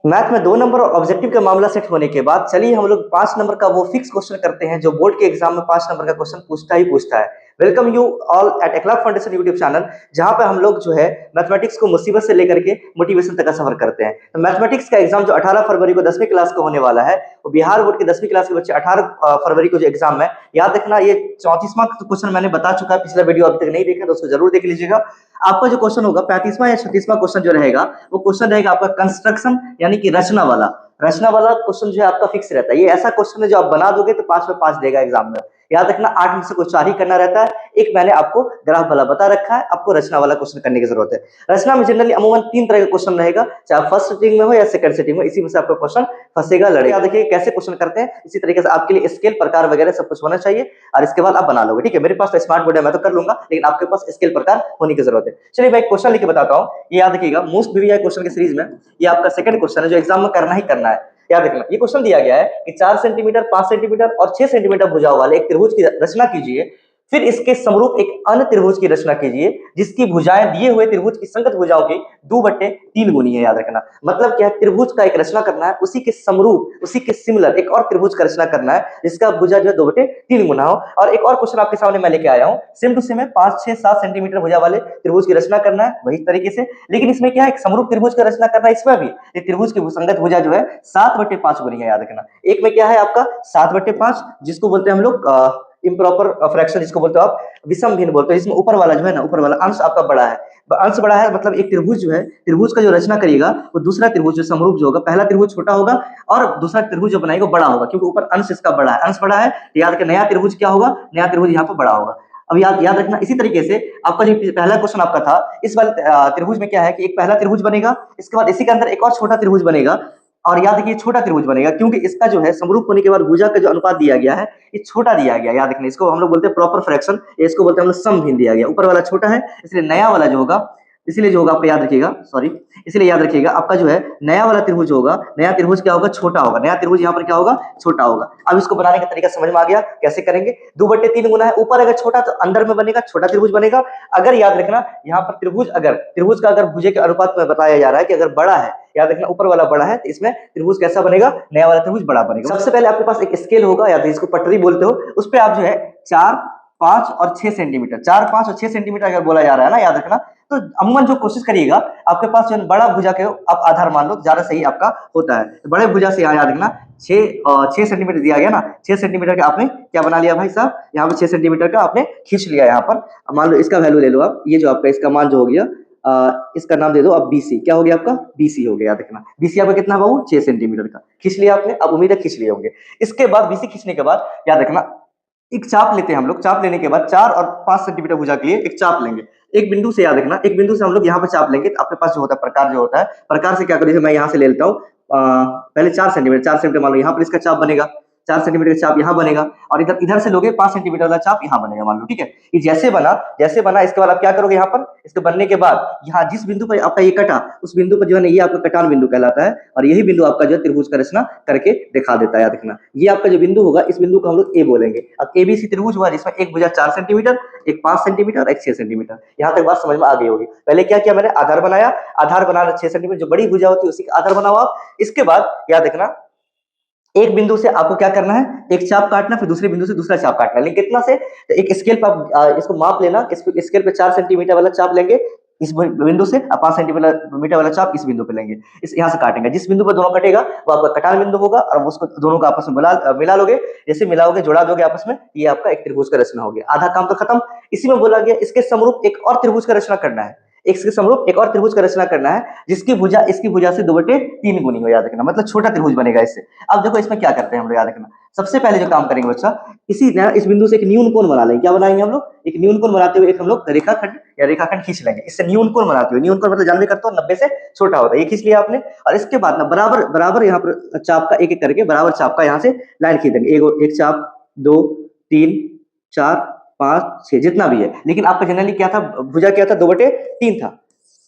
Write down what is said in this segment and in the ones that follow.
Math में 2 number और objective का मामला सेट होने के बाद चलिए हम लोग 5 नंबर का वो फिक्स क्वेश्चन करते हैं जो बोर्ड के एग्जाम में 5 नंबर का क्वेश्चन पूछता ही पूछता है। Welcome you all at Akhlaq foundation YouTube channel, जहां पे हम लोग जो है मैथमेटिक्स को मुसीबत से लेकर के मोटिवेशन तक का सफर करते हैं। तो मैथमेटिक्स का एग्जाम जो 18 फरवरी को 10वीं क्लास को होने वाला है, वो बिहार बोर्ड के 10वीं क्लास के बच्चे 18 फरवरी को जो एग्जाम है, याद रखना ये 34वां क्वेश्चन मैंने बता चुका है। पिछला वीडियो अभी तक नहीं देखा तो उसको जरूर देख लीजिएगा। आपका जो क्वेश्चन होगा 35वां या 36वां क्वेश्चन जो रहेगा, वो क्वेश्चन रहेगा आपका कंस्ट्रक्शन यानी कि रचना वाला क्वेश्चन जो है आपका फिक्स रहता है। ये ऐसा क्वेश्चन है जो आप बना दोगे तो 5 में 5 देगा एग्जाम में। याद रखना 8 में से कुछ 4 ही करना रहता है। एक मैंने आपको ग्राफ वाला बता रखा है, आपको रचना वाला क्वेश्चन करने की जरूरत है। रचना में जनरली अमूमन 3 तरह का क्वेश्चन रहेगा, चाहे फर्स्ट सिटिंग में हो या सेकंड सिटिंग में, इसी में से आपका क्वेश्चन फंसेगा लड़ेगा। याद रखिए कैसे क्वेश्चन करते हैं, इसी तरीके से आपके लिए स्केल प्रकार वगैरह सब कुछ होना चाहिए और इसके बाद आप बना लोगे। ठीक है, मेरे पास तो स्मार्ट बोर्ड है, मैं तो कर लूंगा, लेकिन आपके पास स्केल प्रकार होने की जरूरत है। चलिए मैं एक क्वेश्चन लिख के बताता हूँ, ये याद रखिएगा। मोस्ट वीवीआई क्वेश्चन के सीरीज में ये आपका सेकंड क्वेश्चन है जो एग्जाम में करना ही करना है। याद रखना ये क्वेश्चन दिया गया है कि 4 सेंटीमीटर, 5 सेंटीमीटर और 6 सेंटीमीटर भुजाओं वाले एक त्रिभुज की रचना कीजिए। फिर इसके समरूप एक अन्य त्रिभुज की रचना कीजिए जिसकी भुजाएं दिए हुए त्रिभुज की संगत भुजाओं की 2/3 गुनी है। याद रखना मतलब क्या है, त्रिभुज का एक रचना करना है, उसी के समरूप, उसी के सिमिलर एक और त्रिभुज का रचना करना है जिसका भुजा जो है 2/3 गुना हो। और एक और क्वेश्चन आपके सामने मैं लेके आया हूँ, सेम टू सेम है, 5, 6, 7 सेंटीमीटर भुजा वाले त्रिभुज की रचना करना है वही तरीके से, लेकिन इसमें क्या है, एक समरूप त्रिभुज का रचना करना है। इसमें भी त्रिभुज की संगत भुजा जो है 7/5 गुनी है। याद रखना एक में क्या है आपका 7/5, जिसको बोलते हैं हम लोग इम्प्रॉपर फ्रैक्शन, जिसको बोलते हो आप विषम भिन्न बोलते हैं। इसमें ऊपर वाला जो है ना, ऊपर वाला अंश आपका बड़ा है। अंश बड़ा है मतलब एक त्रिभुज जो है, त्रिभुज का जो रचना करिएगा वो दूसरा त्रिभुज जो समरूप जो होगा, पहला त्रिभुज छोटा होगा और दूसरा त्रिभुज जो बनाएगा बड़ा होगा, क्योंकि ऊपर अंश इसका बड़ा है। अंश बड़ा है तो याद रखें नया त्रिभुज क्या होगा, नया त्रिभुज यहाँ पर बड़ा होगा। अब याद याद रखना इसी तरीके से आपका जो पहला क्वेश्चन आपका था, इस वाले त्रिभुज में क्या है कि एक पहला त्रिभुज बनेगा, इसके बाद इसी के अंदर एक और छोटा त्रिभुज बनेगा, और याद रखिए छोटा त्रिभुज बनेगा क्योंकि इसका जो है समरूप होने के बाद भुजा का जो अनुपात दिया गया है ये छोटा दिया गया। याद रखना इसको हम लोग बोलते हैं प्रॉपर फ्रैक्शन, इसको बोलते हैं हम लोग सम भिन्न दिया गया। ऊपर वाला छोटा है इसलिए नया वाला जो होगा, इसलिए जो होगा आपका याद रखिएगा, सॉरी, इसलिए याद रखिएगा आपका जो है नया वाला त्रिभुज होगा, नया त्रिभुज क्या होगा, छोटा होगा। नया त्रिभुज यहाँ पर क्या होगा, छोटा होगा। अब इसको बनाने का तरीका समझ में आ गया, कैसे करेंगे। 2/3 गुना है, ऊपर अगर छोटा तो अंदर में बनेगा, छोटा त्रिभुज बनेगा। अगर याद रखना यहाँ पर त्रिभुज का अगर भुजे के अनुपात में बताया जा रहा है कि अगर बड़ा है, याद रखना ऊपर वाला बड़ा है तो इसमें त्रिभुज कैसा बनेगा, नया वाला त्रिभुज बड़ा बनेगा। सबसे पहले आपके पास एक स्केल होगा, या तो इसको पटरी बोलते हो, उस पर आप जो है 4, 5 और 6 सेंटीमीटर, 4, 5 और 6 सेंटीमीटर अगर बोला जा रहा है ना, याद रखना, तो अमूमन जो कोशिश करिएगा आपके पास जो बड़ा भुजा के आप आधार मान लो, ज्यादा सही आपका होता है। तो बड़े भुजा से यहाँ याद रखना 6 सेंटीमीटर दिया गया ना, 6 सेंटीमीटर का आपने क्या बना लिया भाई साहब, यहाँ पे 6 सेंटीमीटर का आपने खींच लिया। यहाँ पर मान लो इसका वैल्यू ले लो आप, ये जो आपका इसका मान जो हो गया, इसका नाम दे दो अब बीसी, क्या हो गया आपका, बीसी हो गया। याद रखना बीसी आपका कितना बाबू, 6 सेंटीमीटर का खींच लिया आपने, अब उम्मीद है खींच लिए होंगे। इसके बाद बीसी खींचने के बाद याद रखना एक चाप लेते हैं हम लोग, चाप लेने के बाद 4 और 5 सेंटीमीटर भुजा के लिए एक चाप लेंगे। एक बिंदु से याद रखना, एक बिंदु से हम लोग यहाँ पर चाप लेंगे तो आपके पास जो होता है प्रकार जो होता है, प्रकार से क्या करिए, मैं यहाँ से ले लेता हूँ पहले 4 सेंटीमीटर मान लो यहाँ पर इसका चाप बनेगा, 4 सेंटीमीटर का चाप यहाँ बनेगा, और इधर इधर से लोगे 5 सेंटीमीटर वाला चाप यहाँ बनेगा मान लो। ठीक है, ये जैसे बना इसके बाद आप क्या करोगे, यहाँ पर इसके बनने के बाद यहाँ जिस बिंदु पर आपका ये कटा, उस बिंदु पर जो है ना ये आपका कटान बिंदु कहलाता है, और यही बिंदु आपका जो है त्रिभुज का रचना करके दिखा देता है। याद रखना ये आपका जो बिंदु होगा, इस बिंदु को हम लोग ए बोलेंगे। अब एबीसी त्रिभुज हुआ जिसमें एक भुजा 4 सेंटीमीटर, एक 5 सेंटीमीटर और एक 6 सेंटीमीटर। यहाँ तक बात समझ में आ गई होगी। पहले क्या किया मैंने, आधार बनाया, आधार बनाना 6 सेंटीमीटर, जो बड़ी भुजा होती है उसी का आधार बनाओ आप। इसके बाद याद रखना एक बिंदु से आपको क्या करना है, एक चाप काटना, फिर दूसरे बिंदु से दूसरा चाप काटना, लेकिन कितना से, तो एक स्केल पर इसको माप लेना, इस स्केल पे 4 सेंटीमीटर वाला चाप लेंगे इस बिंदु से, 5 सेंटीमीटर वाला चाप इस बिंदु पे लेंगे, इस यहाँ से काटेंगे। जिस बिंदु पर दोनों कटेगा वो आपका कटान बिंदु होगा, और उसको दोनों का आपस में मिला लोगे, जैसे मिलाओगे जोड़ा दोगे आपस में, ये आपका एक त्रिभुज का रचना हो गया। आधा काम तो खत्म। इसी में बोला गया इसके समरूप एक और त्रिभुज का रचना करना है, इसके समरूप एक और त्रिभुज का रचना करना है जिसकी भुजा इसकी भुजा से 2/3 गुनी हो। याद रखना मतलब छोटा त्रिभुज बनेगा इससे। अब देखो इसमें क्या करते हैं हम लोग, याद रखना सबसे पहले जो काम करेंगे बच्चा, इस बिंदु से एक न्यून कोण बना लेंगे। क्या बनाएंगे हम लोग, एक न्यून कोण बनाते हुए एक हम लोग रेखाखंड या रेखाखंड खींच लेंगे। इससे न्यून कोण बनाते हुए, न्यून कोण मतलब जानवे करते हो 90 से छोटा होता है, ये खींच लिया आपने। और इसके बाद ना बराबर बराबर यहाँ पर चाप का एक एक करके बराबर चाप का यहाँ से लाइन खींच देंगे। एक चाप, 2, 3, 4, 5, 6 जितना भी है, लेकिन आपका जनरली क्या था, भुजा क्या था, 2/3 था।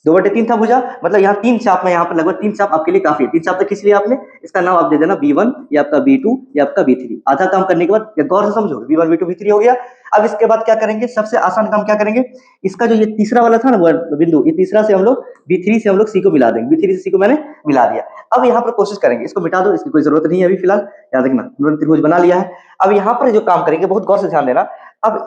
2/3 था भुजा, मतलब यहाँ 3 चाप में, यहाँ पर लगभग 3 चाप आपके लिए काफी है। 3 चाप तक खींच लिया आपने, इसका नाम आप दे देना B1, ये आपका B2, ये आपका B3। आधा काम करने के बाद गौर से समझो, B1 B2 B3 हो गया। अब इसके बाद क्या करेंगे, सबसे आसान काम क्या करेंगे, इसका जो ये तीसरा वाला था ना बिंदु, ये तीसरा से हम लोग B3 से हम लोग C को मिला देंगे। B3 से C को मैंने मिला दिया। अब यहाँ पर कोशिश करेंगे, इसको मिटा दो, इसकी कोई जरूरत नहीं है अभी फिलहाल, याद रखना हमने त्रिभुज बना लिया है। अब यहाँ पर जो काम करेंगे बहुत गौर से ध्यान देना, अब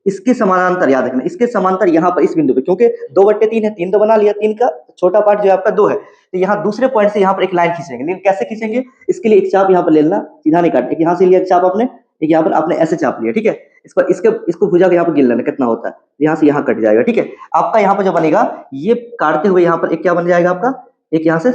इसके समानांतर, याद रखना इसके समांतर यहाँ पर इस बिंदु पे, क्योंकि 2/3 है, 3 तो बना लिया, 3 का छोटा पार्ट जो है आपका 2 है, तो यहाँ दूसरे पॉइंट से यहाँ पर एक लाइन खींचेंगे। लेकिन कैसे खींचेंगे, इसके लिए एक चाप यहाँ पर ले लेना, सीधा नहीं काटना, यहाँ से लिया एक चाप आपने, एक यहाँ पर आपने ऐसे चाप लिया, ठीक है। इसको भुजा के यहाँ पर गिन लेना कितना होता है, यहाँ से यहाँ कट जाएगा, ठीक है। आपका यहाँ पर जो बनेगा, ये काटते हुए यहाँ पर एक क्या बन जाएगा आपका, एक यहाँ से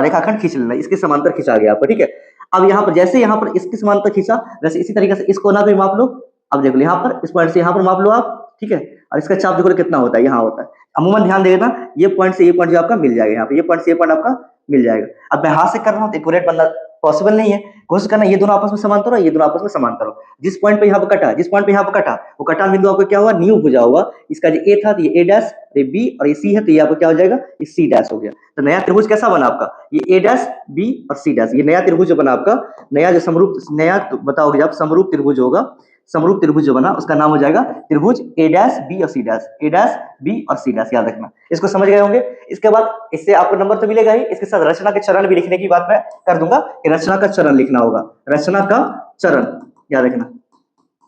रेखाखंड खींच लेना, इसके समांतर खींचा गया आपका, ठीक है। अब यहाँ पर जैसे यहाँ पर इसके समांतर खींचा, वैसे इसी तरीके से इस कोना पे माप लो। अब देखो यहाँ पर इस पॉइंट से यहाँ पर माप लो आप, ठीक है। और इसका चाप देखो कितना होता है, यहाँ होता है। अमूमन ध्यान देना, ये पॉइंट से ये पॉइंट जो आपका मिल जाएगा, यहाँ पे ये पॉइंट से ये पॉइंट आपका मिल जाएगा। अब मैं हाथ से कर रहा हूँ तो एक्यूरेट बनना पॉसिबल नहीं है, कोशिश करना ये दोनों आपस में समांतर हो, ये दोनों आपस में समांतर हो। जिस पॉइंट पे यहाँ पर कटा, जिस पॉइंट पे यहाँ पर कटा, वो कटा बिंदु आपको क्या हुआ, न्यू भुजा हुआ। इसका जो ए था तो ये ए डैश, ये बी और ये सी है, तो ये आपको क्या हो जाएगा, ये सी डैश हो गया। तो नया त्रिभुज कैसा बना आपका, ये ए डैश बी और सी डैश, ये नया त्रिभुज जो बना आपका, नया जो समरूप, नया बताओगे जब समरूप त्रिभुज होगा, समरूप त्रिभुज जो बना उसका नाम हो जाएगा त्रिभुज ए डैश बी और सी डैश, ए डैश बी और सी डैश, याद रखना। इसको समझ गए होंगे। इसके बाद इससे आपको नंबर तो मिलेगा ही, इसके साथ रचना के चरण भी लिखने की बात मैं कर दूंगा कि रचना का चरण लिखना होगा, रचना का चरण, याद रखना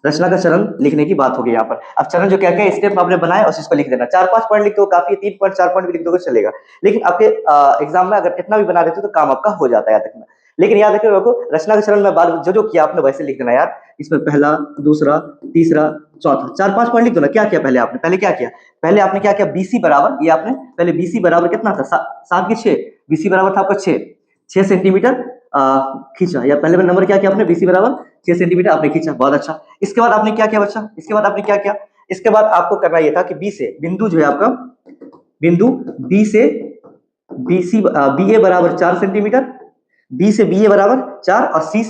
रचना का चरण लिखने की बात होगी यहाँ पर। अब चरण जो क्या क्या स्टेप आपने बनाए उस चीज को लिख देना, 4-5 पॉइंट लिख दो काफी, 3 पॉइंट 4 पॉइंट भी लिख दोगे चलेगा। लेकिन आपके एग्जाम में अगर इतना भी बना देते तो काम आपका हो जाता है, याद रखना। लेकिन याद रखिए रचना के चरण में बाद जो किया आपने वैसे लिख देना यार। इसमें पहला, दूसरा, तीसरा, चौथा, 4-5 पॉइंट लिख दो ना। क्या किया पहले आपने, पहले क्या किया, पहले आपने क्या किया, बीसी बराबर, ये आपने पहले बीसी बराबर कितना था, 7 की 6, बीसी बराबर था आपका 6 सेंटीमीटर खींचा, या पहले नंबर क्या किया आपने, बीसी बराबर 6 सेंटीमीटर आपने खींचा, बहुत अच्छा। इसके बाद आपने क्या किया बच्चा, इसके बाद आपने क्या किया, इसके बाद आपको करना यह था कि बी से बिंदु जो है आपका, बिंदु बी से बीसी बी ए बराबर 4 सेंटीमीटर, बी से बी ए बराबर 4 और सी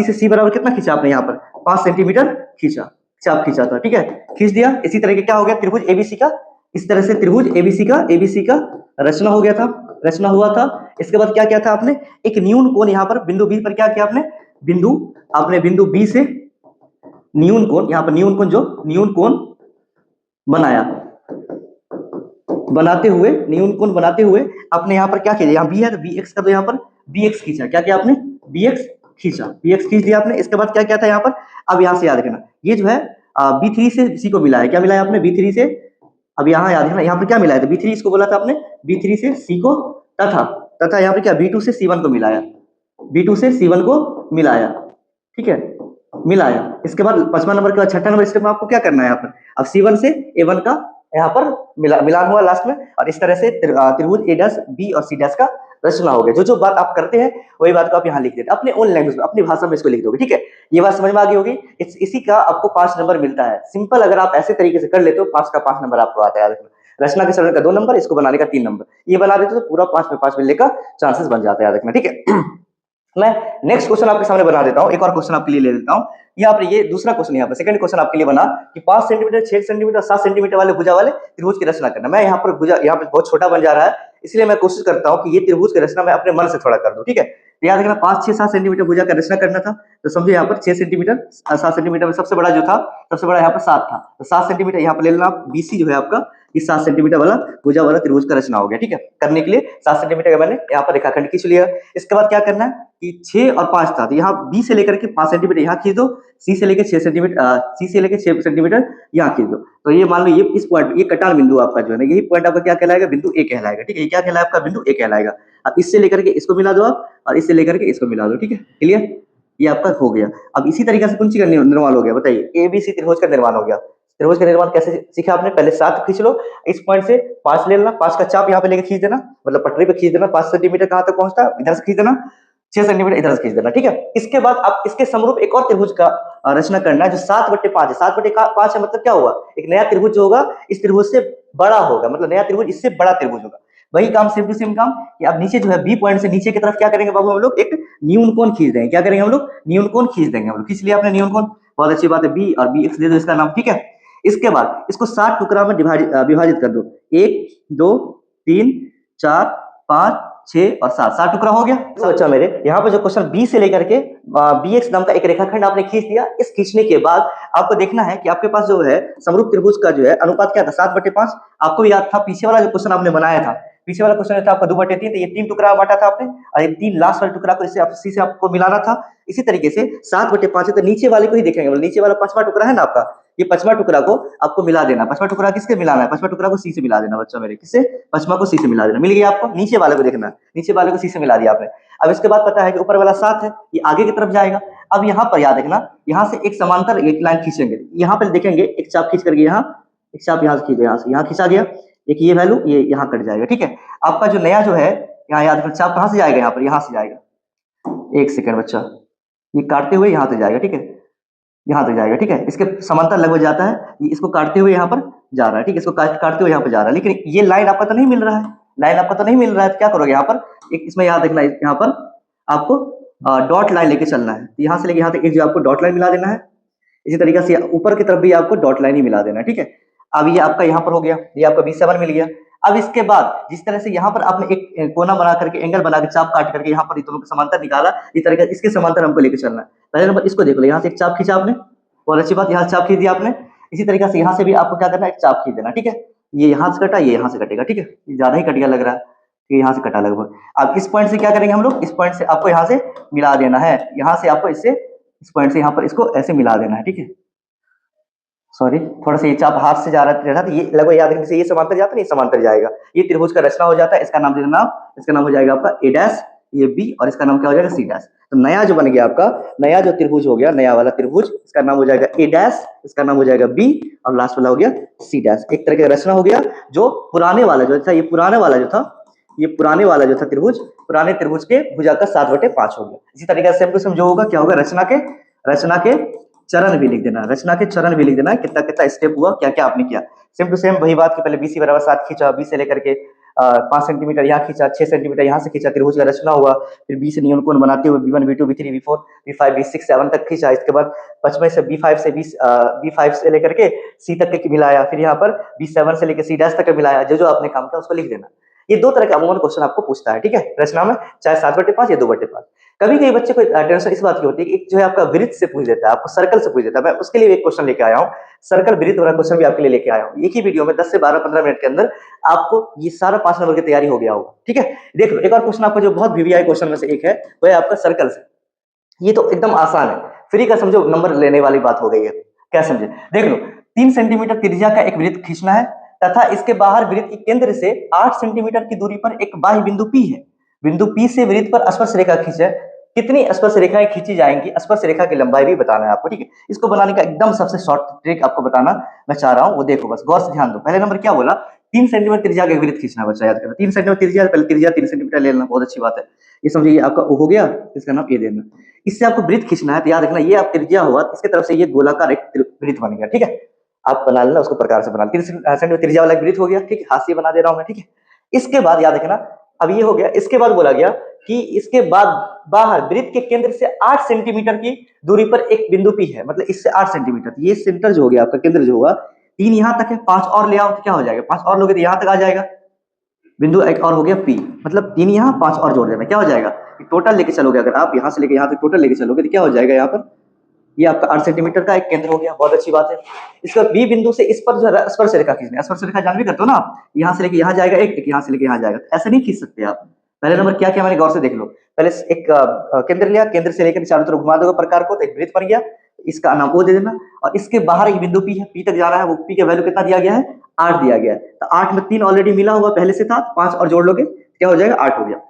से सी बराबर कितना खींचा आपने यहाँ पर 5 सेंटीमीटर खींचा, चाप खींचा था, ठीक है, खींच दिया। इसी तरह के क्या हो गया त्रिभुज एबीसी का, इस तरह से त्रिभुज एबीसी का रचना हो गया था, रचना हुआ था। इसके बाद क्या किया था आपने, एक न्यून कोण यहाँ पर बिंदु बी पर क्या किया आपने, बिंदु बी से न्यून कोण, यहाँ पर न्यून कोण, जो न्यून कोण बनाया, बनाते हुए न्यून कोण बनाते हुए आपने यहाँ पर क्या किया, यहाँ बी है तो बी एक्स का, तो यहाँ पर बी एक्स खींचा, क्या किया आपने, बी एक्स खींचा, बी एक्स खींच दिया आपने। इसके बाद क्या किया था यहाँ पर, अब यहाँ से याद रखना, ये जो है B3 से सी को मिला है, क्या मिला है आपने, B3 से, अब यहाँ याद रखना यहाँ पर क्या मिला है, तो B3 इसको बोला था आपने, B3 से सी को, तथा यहाँ पर क्या B2 से C1 को मिलाया, B2 से C1 को मिलाया, ठीक है, मिलाया। इसके बाद 5वां नंबर के बाद 6ठा नंबर स्टेप में आपको क्या करना है यहाँ पर, अब C1 से A1 का यहाँ पर मिलान हुआ लास्ट में, और इस तरह से त्रिभुज ए डैश बी और सी डैश का रचना हो गया। जो बात आप करते हैं वही बात को आप यहाँ लिख देते, अपने ओन लैंग्वेज में, अपनी भाषा में इसको लिख दोगे, ठीक है। ये बात समझ में आ गई होगी। इसी का आपको 5 नंबर मिलता है सिंपल, अगर आप ऐसे तरीके से कर लेते हो 5 का 5 नंबर आपको आता है। रचना के चरण का 2 नंबर, इसको बनाने का 3 नंबर, ये बना देते तो पूरा 5 में 5 मिलने का चांसेस बन जाता है, याद रखना, ठीक है। मैं नेक्स्ट क्वेश्चन आपके सामने बना देता हूं, एक और क्वेश्चन आपके लिए ले लेता हूं। यहाँ पर ये दूसरा क्वेश्चन, यहाँ पर सेकंड क्वेश्चन आपके लिए बना कि 5 सेंटीमीटर, 6 सेंटीमीटर, 7 सेंटीमीटर वाले भुजा वाले त्रिभुज की रचना करना। मैं यहाँ पर भुजा यहाँ पर बहुत छोटा बन जा रहा है, इसलिए मैं कोशिश करता हूँ कि ये त्रिभुज की रचना मैं अपने मन से थोड़ा कर दूं, ठीक है। तो याद रखना 5, 6, 7 सेंटीमीटर भुजा का रचना करना था, तो समझो यहाँ पर 6 सेंटीमीटर, 7 सेंटीमीटर में सबसे बड़ा जो था, सबसे बड़ा यहाँ पर 7 था, तो 7 सेंटीमीटर यहाँ पर ले लेना। बीसी जो है आपका, इस 7 सेंटीमीटर वाला भुजा वाला त्रिभुज का रचना हो गया, ठीक है। करने के लिए 7 सेंटीमीटर का मैंने यहाँ पर रेखाखंड खींच लिया। इसके बाद क्या करना है कि 6 और 5 था, तो यहाँ बी से लेकर के 5 सेंटीमीटर यहाँ खींच दो, सी से लेकर 6 सेंटीमीटर, सी से लेकर 6 सेंटीमीटर यहाँ खींच दो। तो ये मान लो ये इस पॉइंट, ये कटान बिंदु आपका जो है ना, यही पॉइंट आपका क्या कहलाएगा, बिंदु ए कहलाएगा, ठीक है। ये क्या कहलाएगा आपका, बिंदु ए कहलाएगा। अब इससे लेकर के इसको मिला दो आप, और इससे लेकर के इसको मिला दो, ठीक है, क्लियर, ये आपका हो गया। अब इसी तरीके से कौन सी का निर्माण हो गया, बताइए, एबीसी त्रिभुज का निर्माण हो गया। त्रिभुज का निर्माण कैसे सीखा आपने, पहले 7 खींच लो, इस पॉइंट से 5 ले लेना, 5 का चाप यहाँ पे लेके खींच देना, मतलब पटरी पे खींच देना, 5 सेंटीमीटर कहां तक पहुंचता है, इधर से खींच देना, 6 सेंटीमीटर इधर से खींच देना, ठीक है। इसके बाद आप इसके समरूप एक और त्रिभुज का रचना करना है जो 7/5 है। 7/5 है, मतलब क्या हुआ, एक नया त्रिभुज जो होगा इस त्रिभुज से बड़ा होगा, मतलब नया त्रिभुज इससे बड़ा त्रिभुज होगा। वही काम सेम टू सेम काम कि अब नीचे जो है बी पॉइंट से नीचे की तरफ क्या करेंगे बाबू, हम लोग एक न्यून कोण खींच देंगे। क्या करेंगे हम लोग, न्यून कोण खींच देंगे हम लोग, खींच लिया आपने न्यून कोण, बहुत अच्छी बात है। बी और बी एक्स दे दो इसका नाम, ठीक है। इसके बाद इसको 7 टुकड़ा में विभाजित कर दो। 1 2 3 4 5 6 और 7, 7 टुकड़ा हो गया। तो अच्छा मेरे यहाँ पर जो क्वेश्चन बी से लेकर के BX नाम का एक रेखाखंड आपने खींच दिया। इस खींचने के बाद आपको देखना है कि आपके पास जो है समरूप त्रिभुज का जो है अनुपात क्या था, 7/5। आपको याद था पीछे वाला जो क्वेश्चन आपने बनाया था, पीछे वाला क्वेश्चन था आपका 2/3, तो ये 3 टुकड़ा बांटा था आपने और ये 3 लास्ट वाले टुकड़ा को इसी से आपको मिलाना था। इसी तरीके से 7/5 है तो नीचे वाले को ही देखेंगे, नीचे वाला 5वां टुकड़ा है ना आपका, ये 5वां टुकड़ा को आपको मिला देना। 5वां टुकड़ा किसके मिलाना है, 5वां टुकड़ा को सी से मिला देना बच्चों मेरे, किससे, 5वां को सी से मिला देना। मिल गया आपको, नीचे वाले को देखना, नीचे वाले को सी से मिला दिया आपने। अब इसके बाद पता है कि ऊपर वाला 7 है, ये आगे की तरफ जाएगा। अब यहाँ पर याद रखना, यहाँ से एक समांतर एक लाइन खींचेंगे, यहाँ पर देखेंगे एक चाप खींच करके, यहाँ एक चाप यहाँ से खींचे, यहाँ से यहाँ खींचा गया, एक ये वैल्यू ये यहाँ कट जाएगा। ठीक है, आपका जो नया जो है यहाँ याद रखना, चाप कहाँ से जाएगा, यहाँ पर, यहाँ से जाएगा। एक सेकंड बच्चा, ये काटते हुए यहाँ तक जाएगा। ठीक है, यहाँ तक जाएगा। ठीक है, इसके समांतर लगभग जाता है, ये इसको काटते हुए यहाँ पर जा रहा है। ठीक है, इसको काटते हुए यहाँ पर जा रहा है, लेकिन ये लाइन आपका तो नहीं मिल रहा है, लाइन आपका तो नहीं मिल रहा है, तो क्या करोगे यहाँ पर एक इसमें याद रखना, यहाँ पर आपको डॉट लाइन लेके चलना है। यहाँ से लेके यहाँ तक एक जो आपको डॉट लाइन मिला देना है। इसी तरीके से ऊपर की तरफ भी आपको डॉट लाइन ही मिला देना है। ठीक है, अब ये आपका यहाँ पर हो गया, ये आपका B7 मिल गया। अब इसके बाद जिस तरह से यहाँ पर आपने एक कोना बना करके, एंगल बना के, चाप काट करके यहाँ पर दोनों का समांतर निकाला, इस तरह इसके समांतर हमको लेके चलना है। पहले नंबर इसको देख लो, यहाँ से एक चाप खींचा आपने, और अच्छी बात, यहाँ से चाप खींच दिया आपने। इसी तरीके से यहाँ से भी आपको क्या करना है, एक चाप खींच देना। ठीक है, ये यहाँ से कटा, ये यहाँ से कटेगा। ठीक है, ये ज्यादा ही कटिया लग रहा है, ये यहाँ से कटा लगभग। अब इस पॉइंट से क्या करेंगे हम लोग, इस पॉइंट से आपको यहाँ से मिला देना है, यहाँ से आपको इससे इस पॉइंट से यहाँ पर इसको ऐसे मिला देना है। ठीक है, सॉरी थोड़ा सा ये चाप हाथ से जा रहा था, ये लगभग याद रखने से ये समांतर जाता है, नहीं समांतर जाएगा, ये त्रिभुज का रचना हो जाता है। इसका नाम देना, इसका नाम हो जाएगा आपका A', ये B, और इसका नाम क्या हो जाएगा C'। तो नया जो बन गया आपका, नया जो त्रिभुज हो गया, नया वाला त्रिभुज, इसका नाम हो जाएगा A', इसका नाम हो जाएगा B, और लास्ट वाला हो गया C'। एक तरह का रचना हो गया। जो पुराने वाला जो था, ये पुराने वाला जो था, ये पुराने वाला जो था त्रिभुज, पुराने त्रिभुज के भुजा का 7/5 हो गया। इसी तरीके से सेम टू सेम जो होगा क्या होगा, रचना के चरण भी लिख देना, रचना के चरण भी लिख देना, कितना कितना स्टेप हुआ, क्या क्या आपने किया। सेम टू सेम वही बात कि पहले BC बराबर 7 खींचा, B से लेकर के 5 सेंटीमीटर यहाँ खींचा, 6 सेंटीमीटर यहाँ से खींचा, त्रिभुज का रचना हुआ। फिर B से नियम कोण बनाते हुए B1 B2 B3 B4 B5 B6 7 तक खींचा। इसके बाद 5वें से B5 से लेकर के C तक के मिलाया। फिर यहाँ पर B7 से लेकर C' तक मिलाया। जो जो आपने काम किया उसको लिख देना। ये दो तरह के अमूमन क्वेश्चन आपको पूछता है। ठीक है, रचना में, चाहे 7/5 या 2/5। कभी कभी बच्चे को टेंशन इस बात की होती है कि एक जो है आपका वृत्त से पूछ देता है, आपको सर्कल से पूछ देता है। मैं उसके लिए एक क्वेश्चन लेके आया हूँ, सर्कल वृत्त वाला क्वेश्चन भी आपके लिए लेके आया हूँ। एक ही वीडियो में 10 से 12-15 मिनट के अंदर आपको ये सारा 5 नंबर की तैयारी हो गया होगा। ठीक है, देख लो एक और क्वेश्चन आपका जो बहुत VVI क्वेश्चन में से एक है, वो है आपका सर्कल से। ये तो एकदम आसान है, फ्री का समझो नंबर लेने वाली बात हो गई है। क्या समझे, देख लो 3 सेंटीमीटर त्रिज्या का एक वृत्त खींचना है तथा इसके बाहर वृत्त के केंद्र से 8 सेंटीमीटर की दूरी पर एक बाह्य बिंदु P है। बिंदु P से वृत्त पर स्पर्श रेखा खींचे। कितनी स्पर्श रेखाएं खींची जाएंगी, स्पर्श रेखा की लंबाई भी बताना है आपको। ठीक है, इसको बनाने का एकदम सबसे शॉर्ट ट्रिक आपको बताना मैं चाह रहा हूँ, वो देखो बस गौर से ध्यान दो। पहले नंबर क्या बोला, 3 सेंटीमीटर त्रिज्या का वृत्त खींचना, बच्चा याद करना। 3 सेंटीमीटर त्रिज्या, पहले त्रिज्या 3 सेंटीमीटर ले लेना, बहुत अच्छी बात है। ये समझिए आपका हो गया, इसका नाम ये देना। इससे आपको वृत्त खींचना है, तो याद रखना ये आप त्रिज्या हुआ, इसके तरफ से ये गोलाकार एक वृत्त बन गया। ठीक है, आप बना लेना उसको प्रकार से बना, 3 सेंटीमीटर त्रिज्या वाला वृत्त हो गया। ठीक है, हाथ से बना दे रहा हूं मैं। ठीक है, इसके बाद याद रखना, अब ये हो गया। इसके बाद बोला गया कि इसके बाद बाहर वृत्त के केंद्र से 8 सेंटीमीटर की दूरी पर एक बिंदु P है, मतलब इससे 8 सेंटीमीटर। ये सेंटर जो हो गया आपका, केंद्र जो होगा, 3 यहां तक है, 5 और ले आओ तो क्या हो जाएगा, 5 और लोगे तो यहां तक आ जाएगा। बिंदु एक और हो गया P, मतलब 3 यहां 5 और जोड़ देना, क्या हो जाएगा, टोटल लेके चलोगे। अगर आप यहां से लेके यहां तक टोटल लेके चलोगे तो क्या हो जाएगा, यहाँ पर ये आपका 8 सेंटीमीटर का एक केंद्र हो गया। बहुत अच्छी बात है। इसके बाद B बिंदु से इस पर जो है स्पर्श रेखा खींचना है। स्पर्श रेखा जान भी करते हो ना आप, यहाँ से लेके यहाँ जाएगा एक यहाँ से लेके यहाँ जाएगा, ऐसे नहीं खींच सकते आप। पहले नंबर क्या किया मैंने, गौर से देख लो। पहले एक केंद्र लिया, केंद्र से लेकर चारों तरफ घुमा दोगे प्रकार को, तो एक वृत्त बन गया, इसका नाम O दे देना। और इसके बाहर एक बिंदु P है, P तक जा रहा है, वो P का वैल्यू कितना दिया गया है, 8 दिया गया है। तो 8 में 3 ऑलरेडी मिला हुआ पहले से था, 5 और जोड़ लोगे क्या हो जाएगा, 8 हो गया।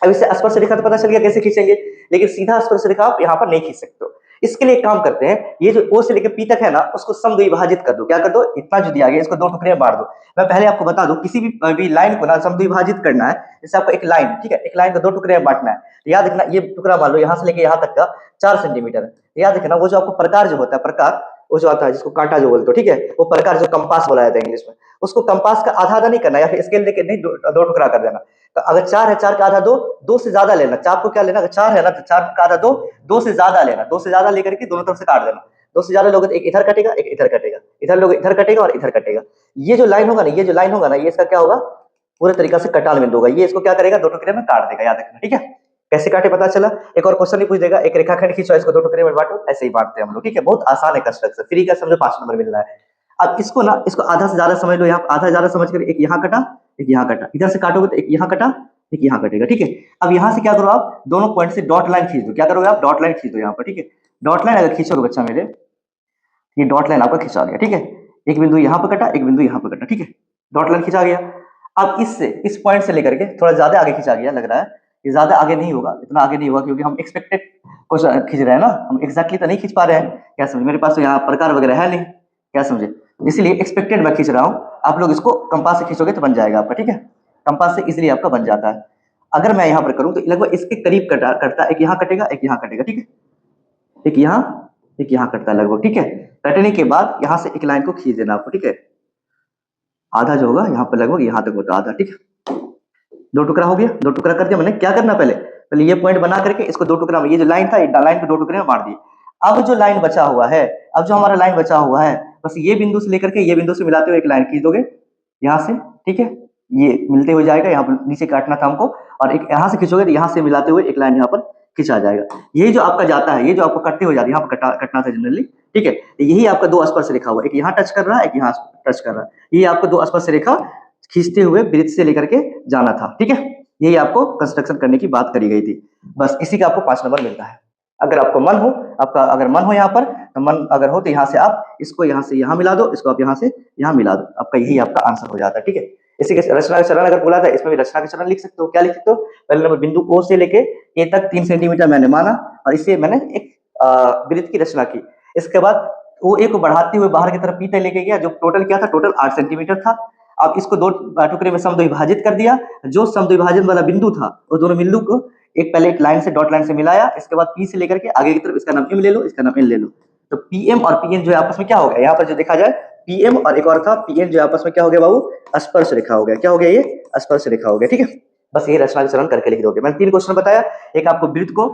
अब इससे स्पर्श रेखा तो पता चल गया कैसे खींचेंगे, लेकिन सीधा स्पर्श रेखा आप यहाँ पर नहीं खींच सकते हो। इसके लिए एक काम करते हैं, ये जो O से लेकर P तक है ना, उसको समद्विभाजित कर दो। क्या कर दो, इतना जो दिया गया इसको 2 टुकड़े में बांट दो। मैं पहले आपको बता दूं, किसी भी लाइन को ना समद्विभाजित करना है, जैसे आपको एक लाइन, ठीक है, एक लाइन को 2 टुकड़े में बांटना है। तो याद रखना, ये टुकड़ा मान लो यहाँ से लेके यहाँ तक का 4 सेंटीमीटर है। याद रखना, वो जो आपको प्रकार जो होता है, प्रकार वो जो आता है जिसको कांटा जो बोलते हो, ठीक है, वो प्रकार जो कंपास बोला जाता है इंग्लिश में, उसको कंपास का आधा नहीं करना, या फिर स्केल लेके नहीं 2 टुकड़ा कर देना। तो अगर 4 है, 4 का आधा 2, 2 से ज्यादा लेना। 4 को क्या लेना, अगर 4 है ना तो 4 का आधा 2 से ज्यादा लेना, 2 से ज्यादा लेकर के दोनों तरफ से काट देना। 2 से ज्यादा लोगे तो एक इधर कटेगा, एक इधर कटेगा, इधर लोग इधर कटेगा और इधर कटेगा। ये जो लाइन होगा ना, ये जो लाइन होगा ना, ये इसका क्या होगा, पूरे तरीका से कटान बिंदु होगा। ये इसको क्या करेगा, दो टुकड़े में काट देगा, याद रखना, ठीक है। कैसे काटे पता चला। एक और क्वेश्चन ही पूछ देगा, एक रेखाखंड खींचो, इसको दो टुकड़े में बांटो, ऐसे ही बांटते हैं हम लोग, ठीक है। बहुत आसान है कंस्ट्रक्शन, फ्री का समझो 5 नंबर मिल रहा है। अब इसको ना, इसको आधा से ज्यादा समझ लो, यहाँ आधा से ज्यादा समझ कर एक यहाँ कटा, एक यहाँ कटा, इधर से काटोगे तो एक यहाँ कटा, एक यहाँ कटेगा, ठीक है। अब यहाँ से क्या करो आप, दोनों पॉइंट से डॉट लाइन खींच दो। क्या करोगे आप, डॉट लाइन खींच दो यहाँ पर, ठीक है। डॉट लाइन अगर खींचोगे बच्चा मेरे, ये डॉट लाइन आपका खींचा गया, ठीक है। एक बिंदु यहाँ पर कटा, एक बिंदु यहाँ पर कटा, ठीक है। डॉट लाइन खींचा गया। अब इससे, इस पॉइंट से लेकर के थोड़ा ज्यादा आगे खींचा गया, लग रहा है ये ज्यादा आगे नहीं होगा, इतना आगे नहीं होगा, क्योंकि हम एक्सपेक्टेड क्वेश्चन खींच रहे हैं ना, हम एग्जैक्टली तो नहीं खींच पा रहे हैं। क्या समझे, मेरे पास तो यहाँ प्रकार वगैरह है नहीं, क्या समझे, इसलिए एक्सपेक्टेड मैं खींच रहा हूँ। आप लोग इसको कंपास से खींचोगे तो बन जाएगा आपका, ठीक है। कंपास से इजिली आपका बन जाता है। अगर मैं यहाँ पर करूँ तो लगभग इसके करीब कटता, एक यहाँ कटेगा, एक यहाँ कटेगा, ठीक है। एक यहाँ कटता है लगभग, ठीक है। कटने के बाद यहाँ से एक लाइन को खींच देना आपको, ठीक है। आधा जो होगा यहाँ पर लगभग यहाँ तक होता है आधा, ठीक है। दो टुकड़ा हो गया, दो टुकड़ा कर दिया मैंने। क्या करना, पहले ये पॉइंट बना करके इसको दो टुकड़ा में, ये जो लाइन था लाइन को दो टुकड़े में बांट दिए। अब जो लाइन बचा हुआ है, अब जो हमारा लाइन बचा हुआ है, बस ये बिंदु से लेकर के ये बिंदु से मिलाते हुए एक लाइन खींच दोगे यहाँ से, ठीक है। ये मिलते हुए जाएगा, यहाँ पर नीचे काटना था हमको, और एक यहाँ से खींचोगे तो यहाँ से मिलाते हुए एक लाइन यहाँ पर खींचा जाएगा। यही जो आपका जाता है, ये जो आपको कटते हो जाती है, यहाँ पर कटना था जनरली, ठीक है। यही आपका दो स्पर्श रेखा हुआ, एक यहाँ टच कर रहा है, एक यहाँ टच कर रहा है। ये आपको दो स्पर्श रेखा खींचते हुए वृत्त से लेकर के जाना था, ठीक है। यही आपको कंस्ट्रक्शन करने की बात करी गई थी। बस इसी का आपको 5 नंबर मिलता है। अगर आपको मन हो, आपका अगर मन हो यहाँ पर, तो मन अगर हो तो यहाँ से आप इसको यहाँ से यहाँ मिला दो, इसको आप यहाँ से यहाँ मिला दो, आपका यही आपका आंसर हो जाता है, ठीक है। इसी के रचना का चरण अगर बोला था, इसमें भी रचना का चरण लिख सकते हो। क्या लिख सकते हो, पहले नंबर बिंदु O से लेके A तक 3 सेंटीमीटर मैंने माना, और इससे मैंने एक वृत्त की रचना की। इसके बाद OA को बढ़ाते हुए बाहर की तरफ P तक लेके गया, जो टोटल क्या था, टोटल 8 सेंटीमीटर था। अब इसको दो टुकड़े में समद्विभाजित कर दिया। जो समद्विभाजन वाला बिंदु था, वो दोनों बिंदु को एक पहले एक लाइन से, डॉट लाइन से मिलाया। इसके बाद P से लेकर के आगे की तरफ इसका नाम M ले लो, इसका नाम N ले लो। तो PM और PN जो है आपस में क्या हो गया, यहाँ पर जो देखा जाए PM और एक और था PN, जो आपस में क्या हो गया बाबू, स्पर्श रेखा हो गया। क्या हो गया, ये स्पर्श रेखा हो गया, ठीक है। बस ये रचना का चरण करके लिख दोगे। मैंने 3 क्वेश्चन बताया। एक आपको वृत्त को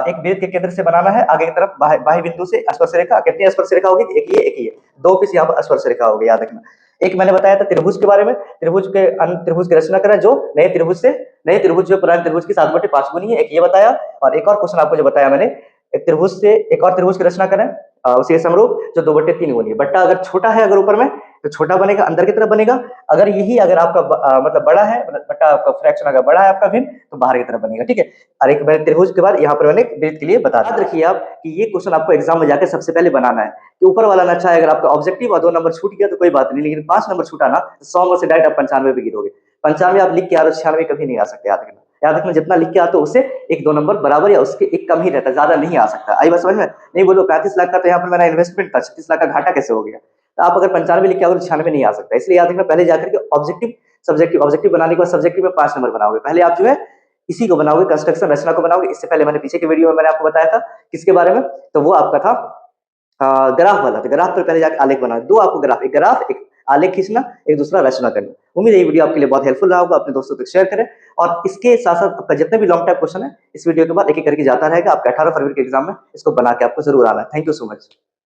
एक वृत्त के केंद्र से बनाना है, आगे की तरफ बाह्य बिंदु से स्पर्श रेखा। कितनी स्पर्श रेखा होगी, एक ये, दो पीस यहाँ पर स्पर्श रेखा हो गया, याद रखना। एक मैंने बताया था त्रिभुज के बारे में, त्रिभुज की रचना करें, जो नए त्रिभुज जो पुराने त्रिभुज की 7/5 गुनी है, एक ये बताया। और एक और क्वेश्चन आपको जो बताया मैंने, एक त्रिभुज से एक और त्रिभुज की रचना करें उसी समरूप, जो 2/3 गुनी है। बट्टा अगर छोटा है अगर ऊपर में, तो छोटा बनेगा, अंदर की तरफ बनेगा। अगर यही अगर आपका मतलब बड़ा है, बट्टा आपका फ्रैक्शन अगर बड़ा है आपका भिन्न, तो बाहर की तरफ बनेगा, ठीक है। और एक मैंने त्रिभुज के बाद यहाँ पर मैंने वृत्त के लिए बता दिया। याद रखिए आप कि ये क्वेश्चन आपको एग्जाम में जाकर सबसे पहले बनाना है कि ऊपर वाला ना चाहे अगर आपका ऑब्जेक्टिव और 2 नंबर छूट गया तो कोई बात नहीं, लेकिन 5 नंबर छूटा ना, तो 100 में से डायरेक्ट आप 95 पे गिरोगे। 95 आप लिख के आ रहे हो, 96 कभी नहीं आ सकते, याद रखना। याद रखना, जितना लिख के आते हो उससे 1-2 नंबर बराबर या उसके एक कम ही रहता है, ज्यादा नहीं आ सकता। आई बात समझ में, नहीं बोलो 35 लाख का तो यहाँ पर मेरा इन्वेस्टमेंट था, 36 लाख का घाटा कैसे हो गया। तो आप अगर 95 लिख के आओगे तो 96 नहीं आ सकता। इसलिए याद रखना, पहले जाकर के ऑब्जेक्टिव बनाने के बाद सब्जेक्टिव में 5 नंबर बनाओगे। पहले आप जो है इसी को बनाओगे, कंस्ट्रक्शन रचना को बनाओगे। इससे पहले मैंने पीछे के वीडियो में मैंने आपको बताया था किसके बारे में, तो वो आपका था ग्राफ वाला। तो ग्राफ पर पहले जाकर आलेख बना, दो आपको ग्राफ, एक ग्राफ एक आलेख खींचना, एक दूसरा रचना करना। उम्मीद है ये वीडियो आपके लिए बहुत हेल्पफुल रहा होगा। अपने दोस्तों तक शेयर करें, और इसके साथ साथ आपका जितने भी लॉन्ग टाइप क्वेश्चन है इस वीडियो के बाद एक एक करके जाता रहेगा। आपका 18 फरवरी के एग्जाम में इसको बना के आपको जरूर आना है। Thank you so much.